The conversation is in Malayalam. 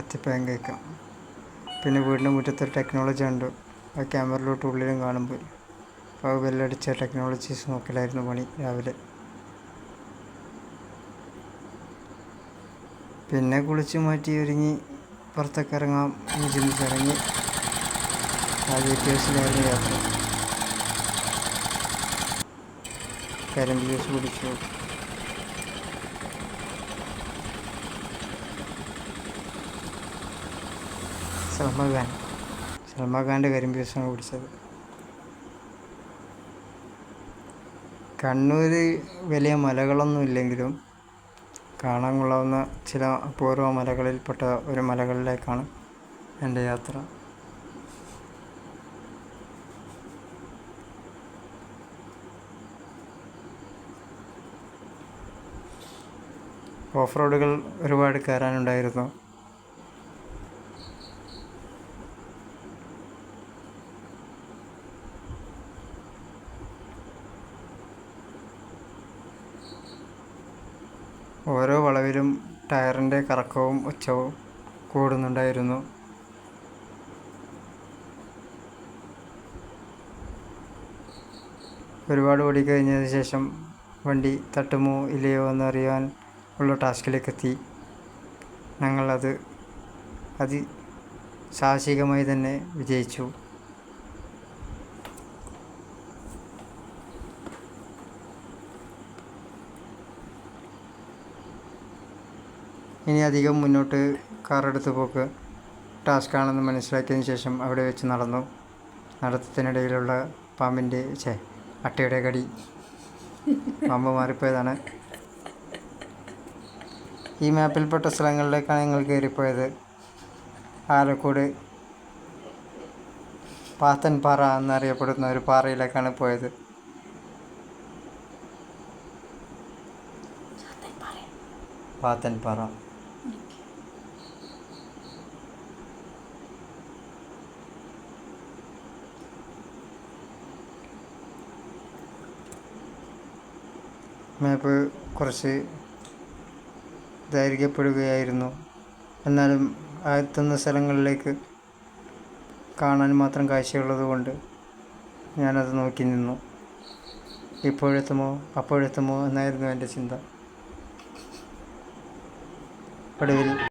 എത്തിപ്പയം കഴിക്കാം. പിന്നെ വീടിൻ്റെ മുറ്റത്തൊരു ടെക്നോളജി ഉണ്ട്, ആ ക്യാമറയിലോട്ട് ഉള്ളിലും കാണുമ്പോൾ അപ്പോൾ ബെല്ലടിച്ച ടെക്നോളജീസ് നോക്കലായിരുന്നു പണി രാവിലെ. പിന്നെ കുളിച്ച് മാറ്റി ഒരുങ്ങി പുറത്തൊക്കെ ഇറങ്ങാം എന്ന് ചിന്തിച്ചിറങ്ങി. ആ ഡീറ്റെയിൽസിലായിരുന്നു യാത്ര. കരിമ്പ് ജ്യൂസ് കുടിച്ചു. സൽമാൻ ഖാൻ്റെ കരിമ്പ് ജ്യൂസാണ് കുടിച്ചത്. കണ്ണൂർ വലിയ മലകളൊന്നും ഇല്ലെങ്കിലും കാണാൻ കൊള്ളാവുന്ന ചില അപൂർവ മലകളിൽപ്പെട്ട ഒരു മലകളിലേക്കാണ് എൻ്റെ യാത്ര. ഓഫ് റോഡുകൾ ഒരുപാട് കയറാനുണ്ടായിരുന്നു. ഓരോ വളവിലും ടയറിൻ്റെ കറക്കവും ഉച്ചവും കൂടുന്നുണ്ടായിരുന്നു. ഒരുപാട് ഓടിക്കഴിഞ്ഞതിന് ശേഷം വണ്ടി തട്ടുമോ ഇല്ലയോ എന്നറിയാൻ ഉള്ള ടാസ്കിലേക്കെത്തി. ഞങ്ങളത് സാഹസികമായി തന്നെ വിജയിച്ചു. ഇനി അധികം മുന്നോട്ട് കാറെടുത്ത് പോക്ക് ടാസ്ക്കാണെന്ന് മനസ്സിലാക്കിയതിന് ശേഷം അവിടെ വെച്ച് നടന്നു. നടത്തത്തിനിടയിലുള്ള അട്ടയുടെ കടി. പാമ്പ് മാറിപ്പോയതാണ്. ഈ മാപ്പിൽപ്പെട്ട സ്ഥലങ്ങളിലേക്കാണ് ഞങ്ങൾ കയറിപ്പോയത്. ആലക്കോട് പാത്തൻപാറ എന്നറിയപ്പെടുന്ന ഒരു പാറയിലേക്കാണ് പോയത്. പാത്തൻപാറ. മാപ്പ് കുറച്ച് ദൈർഘ്യപ്പെടുകയായിരുന്നു. എന്നാലും എത്തുന്ന സ്ഥലങ്ങളിലേക്ക് കാണാൻ മാത്രം കാഴ്ചയുള്ളത് കൊണ്ട് ഞാനത് നോക്കി നിന്നു. ഇപ്പോഴെത്തുമോ അപ്പോഴെത്തുമോ എന്നായിരുന്നു എൻ്റെ ചിന്ത. ഒടുവിൽ